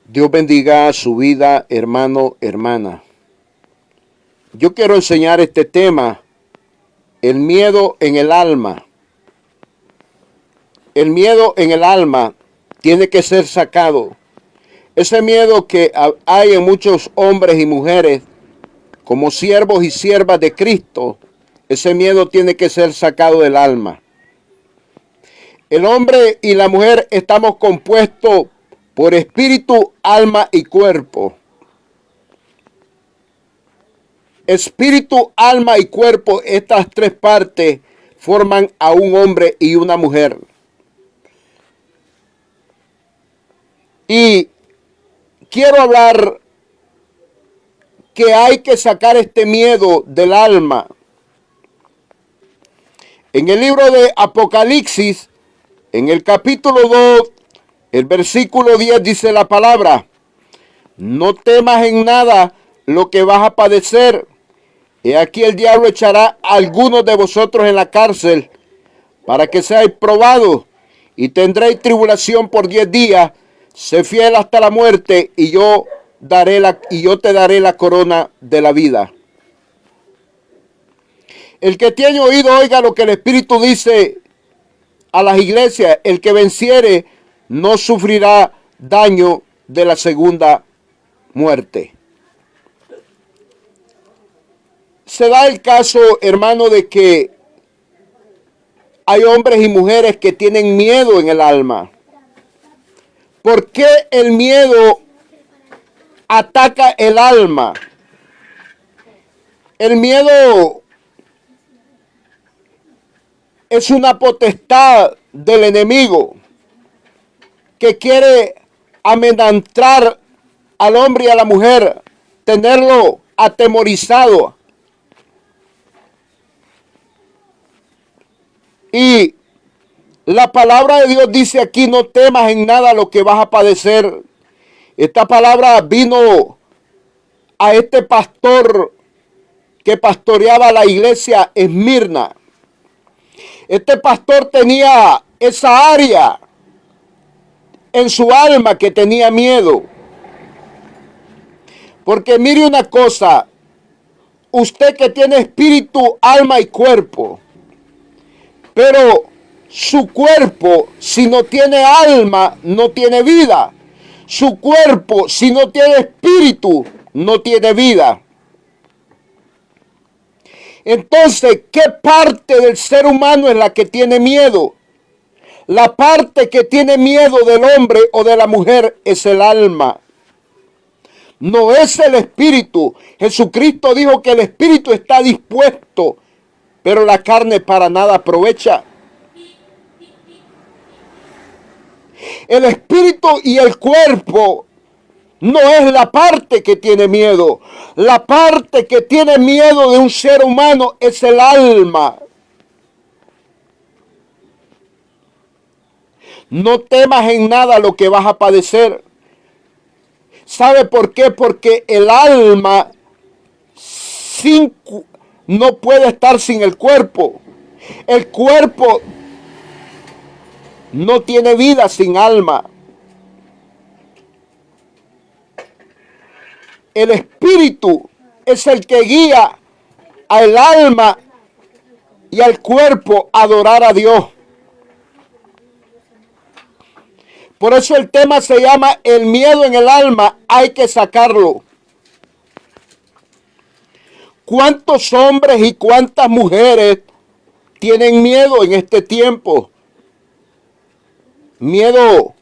Dios bendiga su vida, hermano, hermana. Yo quiero enseñar este tema, el miedo en el alma. El miedo en el alma tiene que ser sacado. Ese miedo que hay en muchos hombres y mujeres como siervos y siervas de Cristo, ese miedo tiene que ser sacado del alma. El hombre y la mujer estamos compuestos por espíritu, alma y cuerpo. Espíritu, alma y cuerpo, estas tres partes forman a un hombre y una mujer. Y quiero hablar que hay que sacar este miedo del alma. En el libro de Apocalipsis, en el capítulo 2, el versículo 10 dice la palabra: no temas en nada lo que vas a padecer. He aquí el diablo echará a algunos de vosotros en la cárcel para que seáis probados y tendréis tribulación por 10 días. Sé fiel hasta la muerte y yo te daré la corona de la vida. El que tiene oído oiga lo que el Espíritu dice a las iglesias. El que venciere no sufrirá daño de la segunda muerte. Se da el caso, hermano, de que hay hombres y mujeres que tienen miedo en el alma. ¿Por qué el miedo ataca el alma? El miedo es una potestad del enemigo que quiere amedrentar al hombre y a la mujer, tenerlo atemorizado. Y la palabra de Dios dice aquí: no temas en nada lo que vas a padecer. Esta palabra vino a este pastor que pastoreaba la iglesia Esmirna. Este pastor tenía esa área en su alma que tenía miedo. Porque mire una cosa, usted que tiene espíritu, alma y cuerpo, pero su cuerpo, si no tiene alma, no tiene vida. Su cuerpo, si no tiene espíritu, no tiene vida. Entonces, ¿qué parte del ser humano es la que tiene miedo? La parte que tiene miedo del hombre o de la mujer es el alma. No es el espíritu. Jesucristo dijo que el espíritu está dispuesto, pero la carne para nada aprovecha. El espíritu y el cuerpo no es la parte que tiene miedo. La parte que tiene miedo de un ser humano es el alma. No temas en nada lo que vas a padecer. ¿Sabe por qué? Porque el alma no puede estar sin el cuerpo. El cuerpo no tiene vida sin alma. El espíritu es el que guía al alma y al cuerpo a adorar a Dios. Por eso el tema se llama el miedo en el alma. Hay que sacarlo. ¿Cuántos hombres y cuántas mujeres tienen miedo en este tiempo? Miedo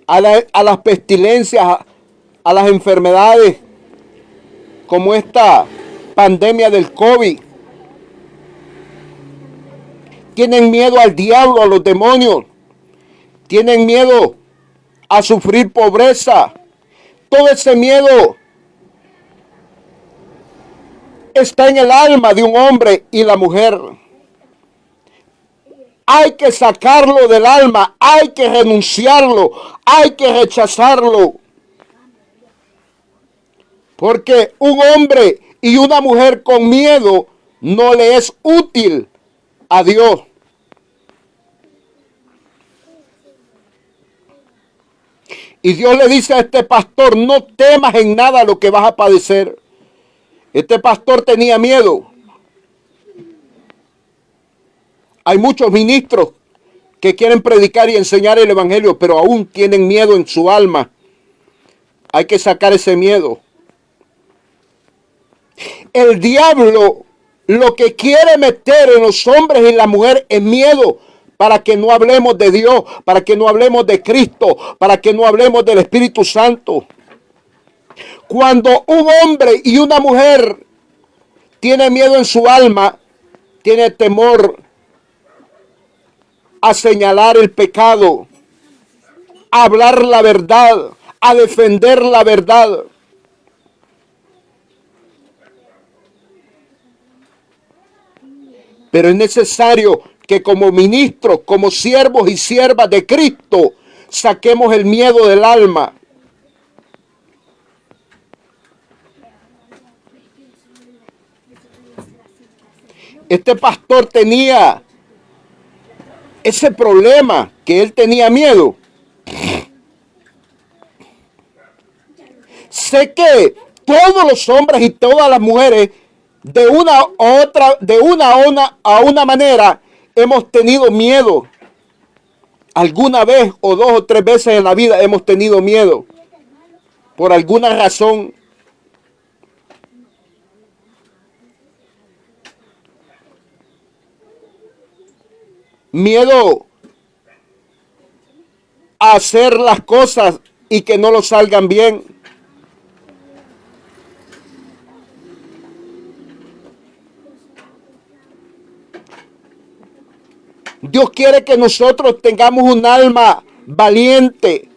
a las pestilencias, a las enfermedades, como esta pandemia del COVID. Tienen miedo al diablo, a los demonios. Tienen miedo a sufrir pobreza. Todo ese miedo está en el alma de un hombre y la mujer. Hay que sacarlo del alma, hay que renunciarlo, hay que rechazarlo. Porque un hombre y una mujer con miedo no le es útil a Dios. Y Dios le dice a este pastor, no temas en nada lo que vas a padecer. Este pastor tenía miedo. Hay muchos ministros que quieren predicar y enseñar el evangelio, pero aún tienen miedo en su alma. Hay que sacar ese miedo. El diablo lo que quiere meter en los hombres y la mujer es miedo, para que no hablemos de Dios, para que no hablemos de Cristo, para que no hablemos del Espíritu Santo. Cuando un hombre y una mujer tiene miedo en su alma, tiene temor a señalar el pecado, a hablar la verdad, a defender la verdad. Pero es necesario que como ministros, como siervos y siervas de Cristo, saquemos el miedo del alma. Este pastor tenía ese problema, que él tenía miedo. Sé que todos los hombres y todas las mujeres, de una u otra, de una a una manera, hemos tenido miedo. Alguna vez o dos o tres veces en la vida hemos tenido miedo. Por alguna razón. Miedo a hacer las cosas y que no lo salgan bien. Dios quiere que nosotros tengamos un alma valiente,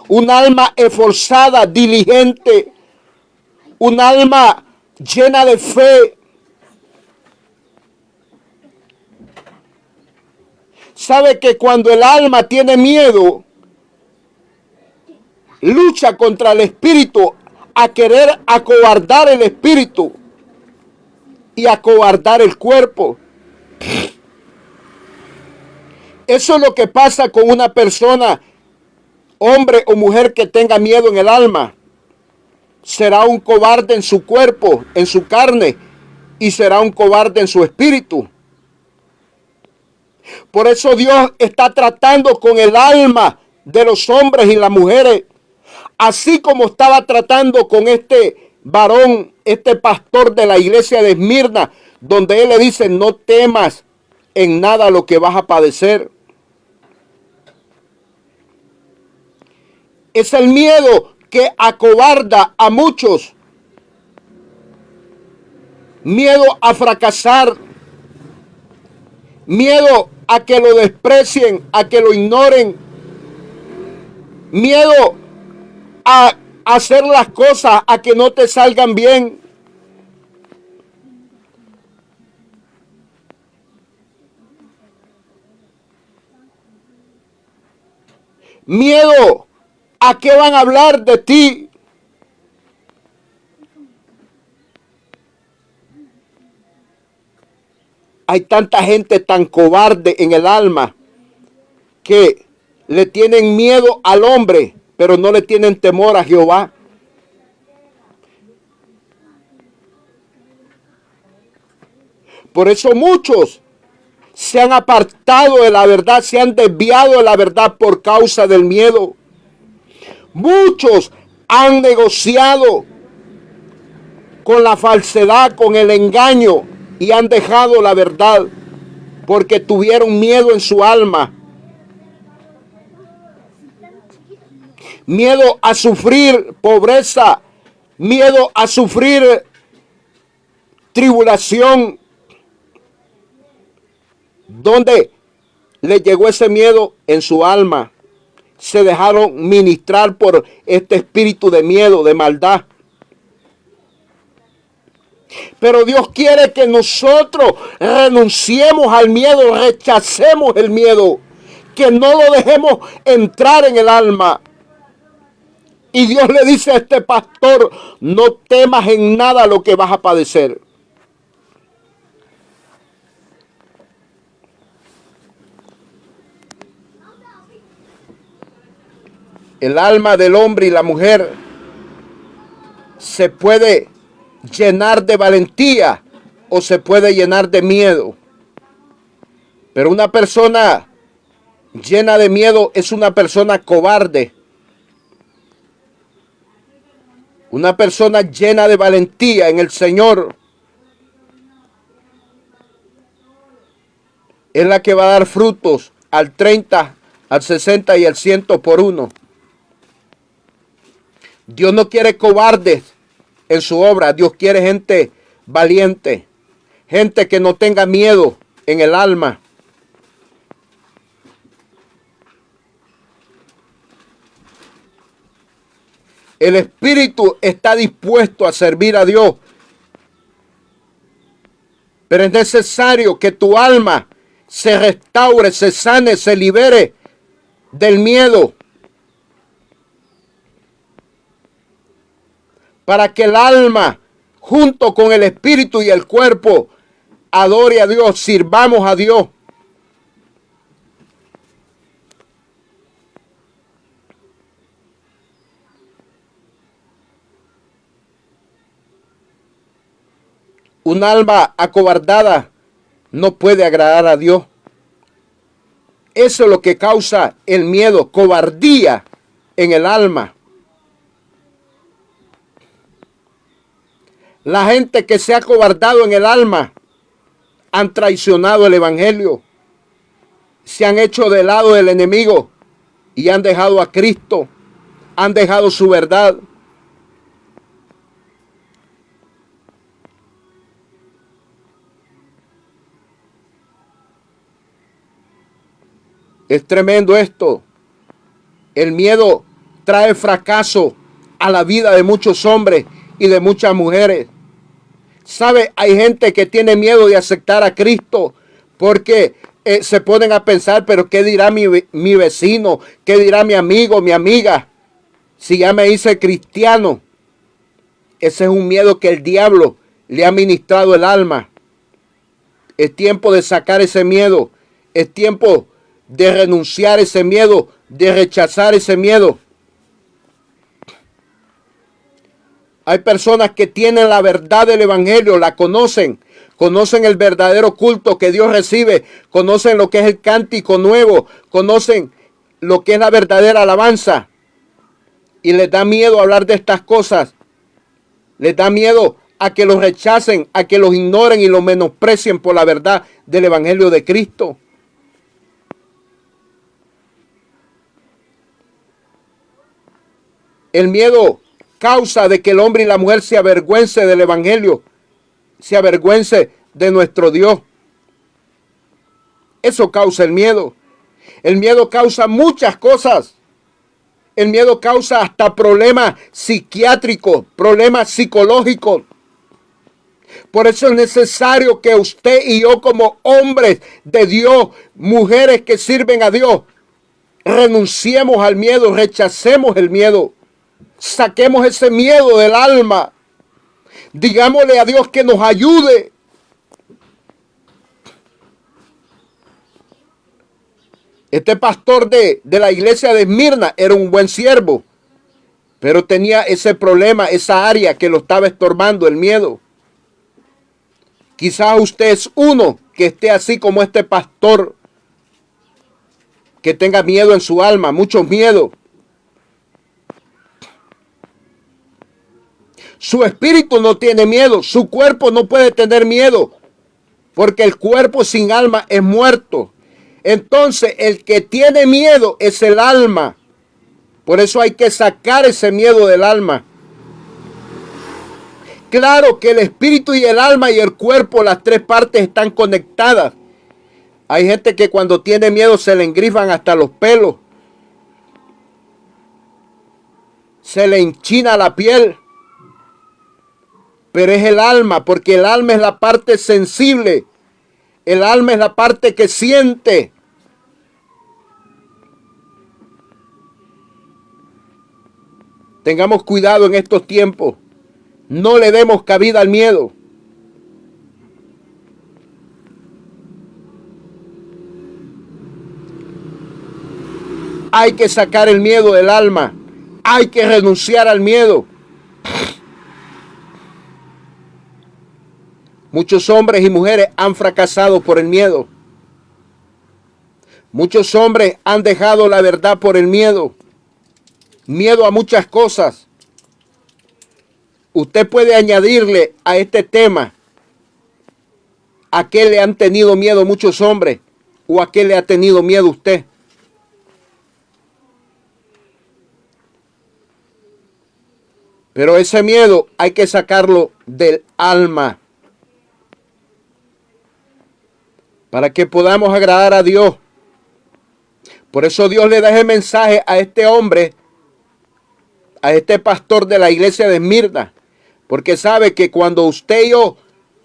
un alma esforzada, diligente, un alma llena de fe. Sabe que cuando el alma tiene miedo, lucha contra el espíritu a querer acobardar el espíritu y acobardar el cuerpo. Eso es lo que pasa con una persona, hombre o mujer, que tenga miedo en el alma. Será un cobarde en su cuerpo, en su carne, y será un cobarde en su espíritu. Por eso Dios está tratando con el alma de los hombres y las mujeres, así como estaba tratando con este varón, este pastor de la iglesia de Esmirna, donde él le dice, no temas en nada lo que vas a padecer. Es el miedo que acobarda a muchos. Miedo a fracasar. Miedo a que lo desprecien, a que lo ignoren. Miedo a hacer las cosas, a que no te salgan bien. Miedo a qué van a hablar de ti. Hay tanta gente tan cobarde en el alma que le tienen miedo al hombre, pero no le tienen temor a Jehová. Por eso muchos se han apartado de la verdad, se han desviado de la verdad por causa del miedo. Muchos han negociado con la falsedad, con el engaño, y han dejado la verdad porque tuvieron miedo en su alma. Miedo a sufrir pobreza, miedo a sufrir tribulación. ¿Dónde le llegó ese miedo? En su alma. Se dejaron ministrar por este espíritu de miedo, de maldad. Pero Dios quiere que nosotros renunciemos al miedo, rechacemos el miedo, que no lo dejemos entrar en el alma. Y Dios le dice a este pastor, no temas en nada lo que vas a padecer. El alma del hombre y la mujer se puede llenar de valentía o se puede llenar de miedo. Pero una persona llena de miedo es una persona cobarde. Una persona llena de valentía en el Señor es la que va a dar frutos al 30, al 60 y al 100 por uno. Dios no quiere cobardes en su obra. Dios quiere gente valiente, gente que no tenga miedo en el alma. El espíritu está dispuesto a servir a Dios, pero es necesario que tu alma se restaure, se sane, se libere del miedo, para que el alma, junto con el espíritu y el cuerpo, adore a Dios, sirvamos a Dios. Un alma acobardada no puede agradar a Dios. Eso es lo que causa el miedo, cobardía en el alma. La gente que se ha cobardado en el alma han traicionado el evangelio, se han hecho de lado del enemigo y han dejado a Cristo, han dejado su verdad. Es tremendo esto. El miedo trae fracaso a la vida de muchos hombres y de muchas mujeres. ¿Sabe? Hay gente que tiene miedo de aceptar a Cristo porque se ponen a pensar, pero ¿qué dirá mi vecino? ¿Qué dirá mi amigo, mi amiga? Si ya me hice cristiano. Ese es un miedo que el diablo le ha ministrado el alma. Es tiempo de sacar ese miedo. Es tiempo de renunciar a ese miedo, de rechazar ese miedo. Hay personas que tienen la verdad del evangelio, la conocen el verdadero culto que Dios recibe, conocen lo que es el cántico nuevo, conocen lo que es la verdadera alabanza y les da miedo hablar de estas cosas. Les da miedo a que los rechacen, a que los ignoren y los menosprecien por la verdad del evangelio de Cristo. El miedo causa de que el hombre y la mujer se avergüence del evangelio, se avergüence de nuestro Dios. Eso causa el miedo. El miedo causa muchas cosas. El miedo causa hasta problemas psiquiátricos, problemas psicológicos. Por eso es necesario que usted y yo, como hombres de Dios, mujeres que sirven a Dios, renunciemos al miedo, rechacemos el miedo. Saquemos ese miedo del alma. Digámosle a Dios que nos ayude. Este pastor de la iglesia de Esmirna era un buen siervo, pero tenía ese problema, esa área que lo estaba estorbando, el miedo. Quizás usted es uno que esté así como este pastor, que tenga miedo en su alma, mucho miedo. Su espíritu no tiene miedo, su cuerpo no puede tener miedo, porque el cuerpo sin alma es muerto. Entonces el que tiene miedo es el alma. Por eso hay que sacar ese miedo del alma. Claro que el espíritu y el alma y el cuerpo, las tres partes están conectadas. Hay gente que cuando tiene miedo se le engrifan hasta los pelos. Se le enchina la piel. Pero es el alma, porque el alma es la parte sensible. El alma es la parte que siente. Tengamos cuidado en estos tiempos. No le demos cabida al miedo. Hay que sacar el miedo del alma. Hay que renunciar al miedo. Muchos hombres y mujeres han fracasado por el miedo. Muchos hombres han dejado la verdad por el miedo. Miedo a muchas cosas. Usted puede añadirle a este tema a qué le han tenido miedo muchos hombres o a qué le ha tenido miedo usted. Pero ese miedo hay que sacarlo del alma para que podamos agradar a Dios. Por eso Dios le da ese mensaje a este hombre, a este pastor de la iglesia de Esmirna, porque sabe que cuando usted y yo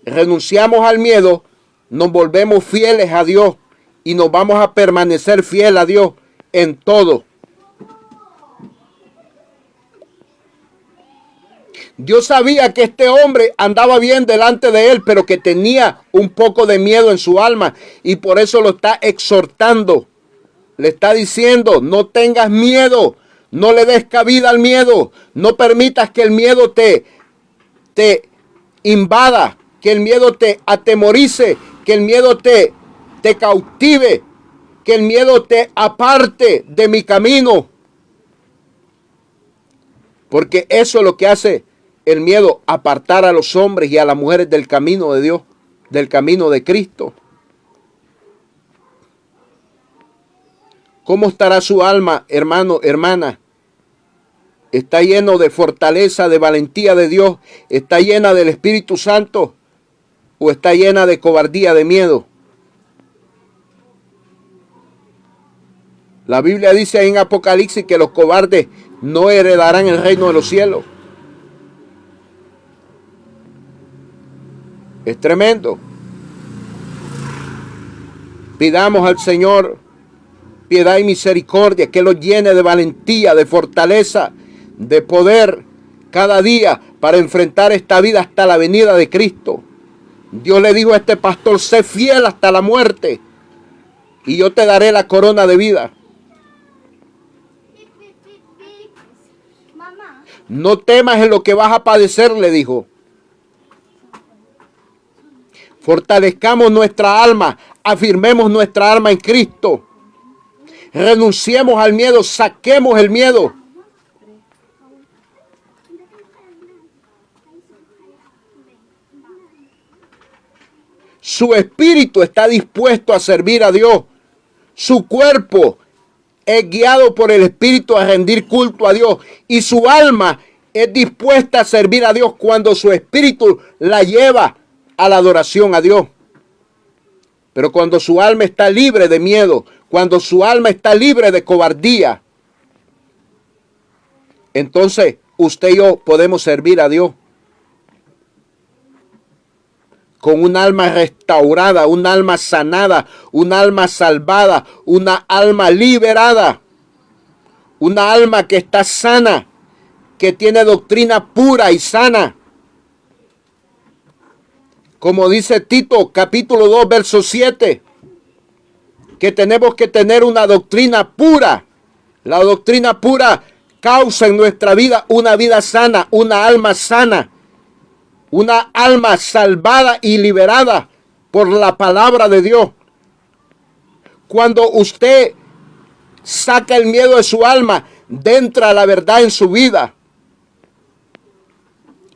renunciamos al miedo, nos volvemos fieles a Dios y nos vamos a permanecer fieles a Dios en todo. Dios sabía que este hombre andaba bien delante de él, pero que tenía un poco de miedo en su alma y por eso lo está exhortando. Le está diciendo, no tengas miedo, no le des cabida al miedo, no permitas que el miedo te invada, que el miedo te atemorice, que el miedo te cautive, que el miedo te aparte de mi camino. Porque eso es lo que hace el miedo, apartar a los hombres y a las mujeres del camino de Dios, del camino de Cristo. ¿Cómo estará su alma, hermano, hermana? ¿Está lleno de fortaleza, de valentía de Dios? ¿Está llena del Espíritu Santo? ¿O está llena de cobardía, de miedo? La Biblia dice en Apocalipsis que los cobardes no heredarán el reino de los cielos. Es tremendo. Pidamos al Señor piedad y misericordia, que los llene de valentía, de fortaleza, de poder cada día para enfrentar esta vida hasta la venida de Cristo. Dios le dijo a este pastor, sé fiel hasta la muerte y yo te daré la corona de vida. No temas en lo que vas a padecer, le dijo. Fortalezcamos nuestra alma, afirmemos nuestra alma en Cristo. Renunciemos al miedo, saquemos el miedo. Su espíritu está dispuesto a servir a Dios. Su cuerpo es guiado por el espíritu a rendir culto a Dios. Y su alma es dispuesta a servir a Dios cuando su espíritu la lleva a la adoración a Dios. Pero cuando su alma está libre de miedo, cuando su alma está libre de cobardía, entonces usted y yo podemos servir a Dios con un alma restaurada, un alma sanada, un alma salvada, una alma liberada, una alma que está sana, que tiene doctrina pura y sana. Como dice Tito capítulo 2 verso 7, que tenemos que tener una doctrina pura. La doctrina pura causa en nuestra vida una vida sana, una alma sana, una alma salvada y liberada por la palabra de Dios. Cuando usted saca el miedo de su alma, entra la verdad en su vida.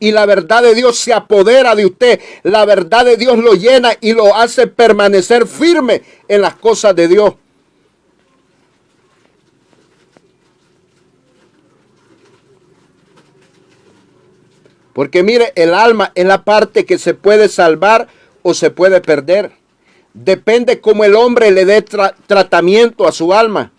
Y la verdad de Dios se apodera de usted. La verdad de Dios lo llena y lo hace permanecer firme en las cosas de Dios. Porque mire, el alma es la parte que se puede salvar o se puede perder. Depende cómo el hombre le dé tratamiento a su alma.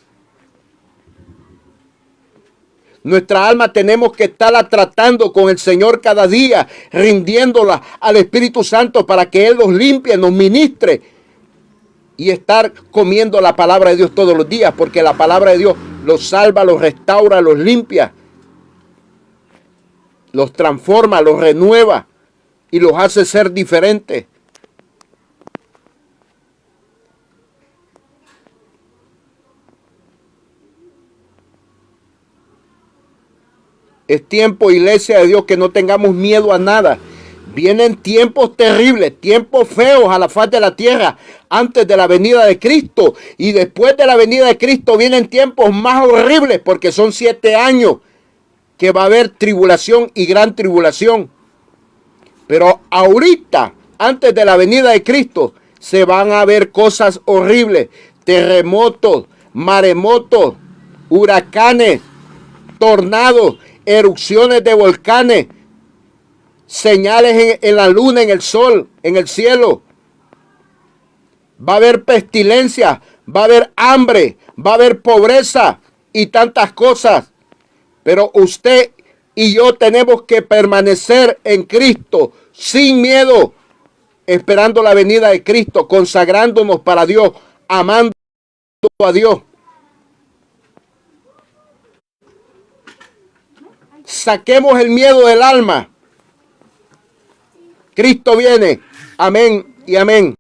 Nuestra alma tenemos que estarla tratando con el Señor cada día, rindiéndola al Espíritu Santo para que Él nos limpie, nos ministre y estar comiendo la palabra de Dios todos los días, porque la palabra de Dios los salva, los restaura, los limpia, los transforma, los renueva y los hace ser diferentes. Es tiempo, iglesia de Dios, que no tengamos miedo a nada. Vienen tiempos terribles, tiempos feos a la faz de la tierra antes de la venida de Cristo. Y después de la venida de Cristo vienen tiempos más horribles, porque son 7 años que va a haber tribulación y gran tribulación. Pero ahorita, antes de la venida de Cristo, se van a ver cosas horribles. Terremotos, maremotos, huracanes, tornados, erupciones de volcanes, señales en la luna, en el sol, en el cielo. Va a haber pestilencia, va a haber hambre, va a haber pobreza y tantas cosas. Pero usted y yo tenemos que permanecer en Cristo sin miedo, esperando la venida de Cristo, consagrándonos para Dios, amando a Dios. Saquemos el miedo del alma. Cristo viene. Amén y amén.